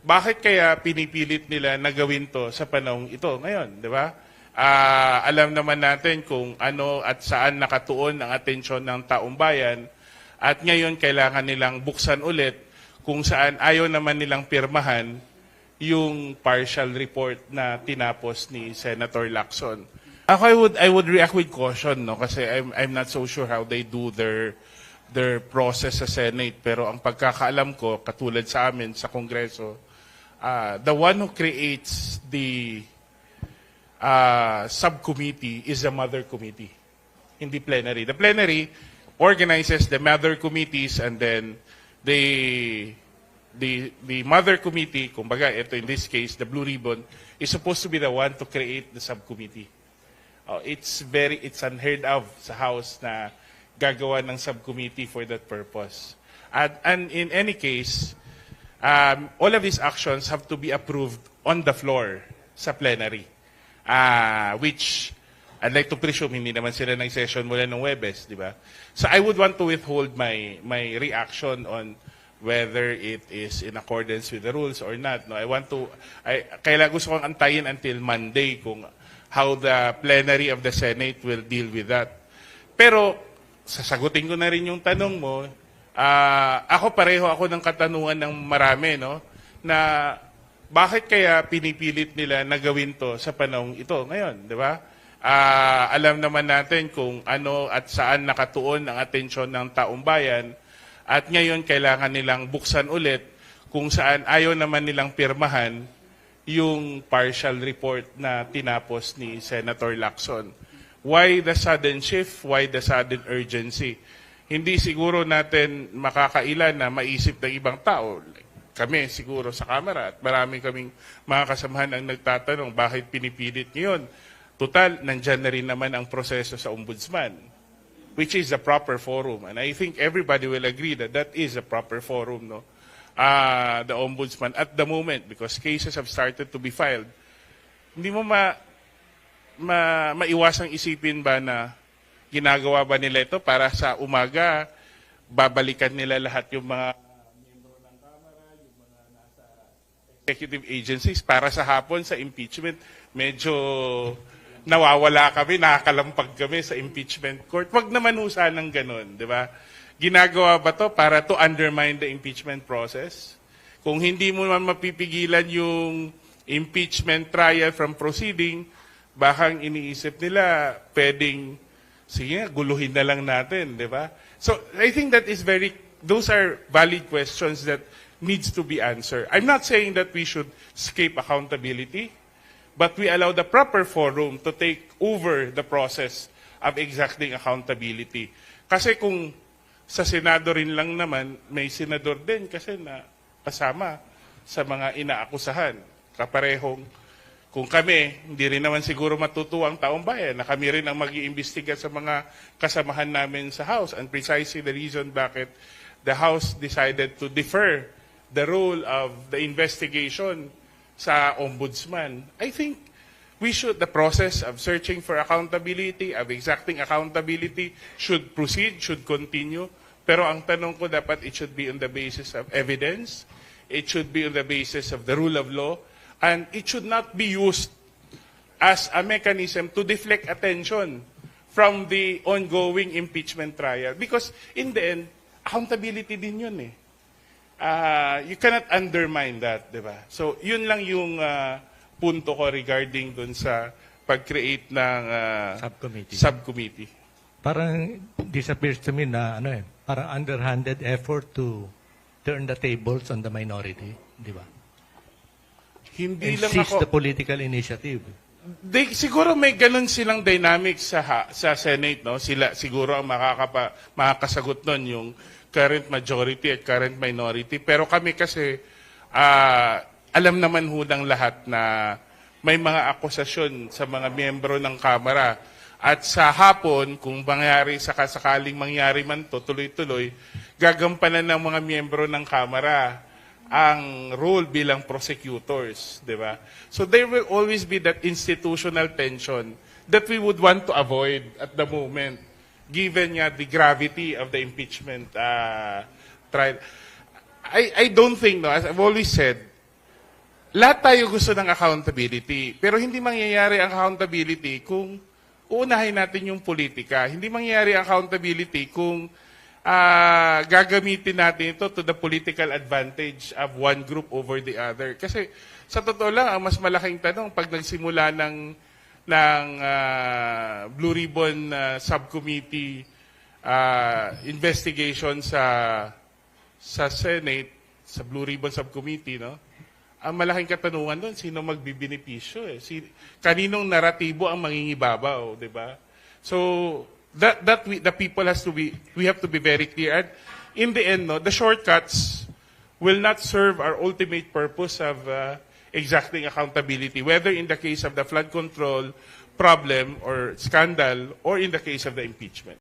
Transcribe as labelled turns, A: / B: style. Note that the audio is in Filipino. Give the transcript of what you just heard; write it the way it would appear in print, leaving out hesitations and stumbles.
A: bakit kaya pinipilit nila na gawin to sa panahong ito ngayon, di ba? Alam naman natin kung ano at saan nakatuon ang atensyon ng taong bayan at ngayon kailangan nilang buksan ulit kung saan ayaw naman nilang pirmahan yung partial report na tinapos ni Senator Lacson. Ako, I would react with caution, no, kasi I'm not so sure how they do their process sa Senate, pero ang pagkakaalam ko katulad sa amin sa Kongreso, the one who creates the subcommittee is the mother committee, hindi plenary. The plenary organizes the mother committees and then the mother committee, kumbaga ito in this case, the Blue Ribbon, is supposed to be the one to create the subcommittee. It's unheard of sa House na gagawa ng subcommittee for that purpose. And in any case, all of these actions have to be approved on the floor sa plenary. Which I'd like to presume hindi naman sila nag-session mula ng Webes, di ba? So I would want to withhold my reaction on whether it is in accordance with the rules or not. No, kailangan gusto kong antayin until Monday kung how the plenary of the Senate will deal with that. Pero sasagutin ko na rin yung tanong mo. Pareho ako ng katanungan ng marami, no, na bakit kaya pinipilit nila na gawin to sa panahong ito ngayon, di ba? Alam naman natin kung ano at saan nakatuon ang atensyon ng taong bayan at ngayon kailangan nilang buksan ulit kung saan ayaw naman nilang pirmahan yung partial report na tinapos ni Senator Lacson. Why the sudden shift? Why the sudden urgency? Hindi siguro natin makakailan na maisip ng ibang tao. Kami siguro sa Kamara at marami kaming mga kasamahan ang nagtatanong bakit pinipilit ngayon. Total, nandyan na rin naman ang proseso sa Ombudsman, which is the proper forum. And I think everybody will agree that that is a proper forum, no? The Ombudsman at the moment, because cases have started to be filed. Hindi mo maiwasang isipin ba na ginagawa ba nila ito para sa umaga, babalikan nila lahat yung mga miyembro ng Kamara, yung mga nasa executive agencies, para sa hapon sa impeachment, medyo nawawala kami, nakakalampag kami sa impeachment court. Wag naman usahan ng ganun, di ba? Ginagawa ba to para to undermine the impeachment process? Kung hindi mo man mapipigilan yung impeachment trial from proceeding, baka iniisip nila, pwedeng, sige, guluhin na lang natin, di ba? So, I think that is those are valid questions that needs to be answered. I'm not saying that we should escape accountability, but we allow the proper forum to take over the process of exacting accountability. Kasi kung sa Senado rin lang naman, may senador din kasi na kasama sa mga inaakusahan. Kaparehong, kung kami, hindi rin naman siguro matutuwa ang taong bayan na kami rin ang mag-iimbestiga sa mga kasamahan namin sa House. And precisely the reason bakit the House decided to defer the role of the investigation sa Ombudsman. I think the process of searching for accountability, of exacting accountability should proceed, should continue. Pero ang tanong ko dapat it should be on the basis of evidence, it should be on the basis of the rule of law, and it should not be used as a mechanism to deflect attention from the ongoing impeachment trial. Because in the end, accountability din yun eh. You cannot undermine that, di ba? So, yun lang yung punto ko regarding dun sa pag-create ng subcommittee.
B: Parang this appears to me na parang underhanded effort to turn the tables on the minority, di ba?
A: Hindi
B: And
A: lang
B: seize
A: ako.
B: the political initiative.
A: Siguro may ganun silang dynamics sa Senate, no? Sila siguro ang makakasagot nun yung current majority at current minority. Pero kami kasi alam naman ho ng lahat na may mga akusasyon sa mga miyembro ng Kamara. At sa hapon, kung sakaling mangyari man to, tuloy-tuloy, gagampanan ng mga miyembro ng Kamara ang role bilang prosecutors, di ba? So there will always be that institutional tension that we would want to avoid at the moment, given the gravity of the impeachment trial. I don't think, no, as I've always said, lahat tayo gusto ng accountability, pero hindi mangyayari ang accountability kung uunahin natin yung politika. Hindi mangyayari ang accountability kung gagamitin natin ito to the political advantage of one group over the other. Kasi sa totoo lang, ang mas malaking tanong, pag nagsimula ng Blue Ribbon Subcommittee investigation sa Senate, sa Blue Ribbon Subcommittee, no? Ang malaking katanungan doon, sino magbibenepisyo eh? Kaninong naratibo ang mangingibabaw, di ba? So, the people we have to be very clear. And in the end, no, the shortcuts will not serve our ultimate purpose of exacting accountability, whether in the case of the flood control problem or scandal or in the case of the impeachment.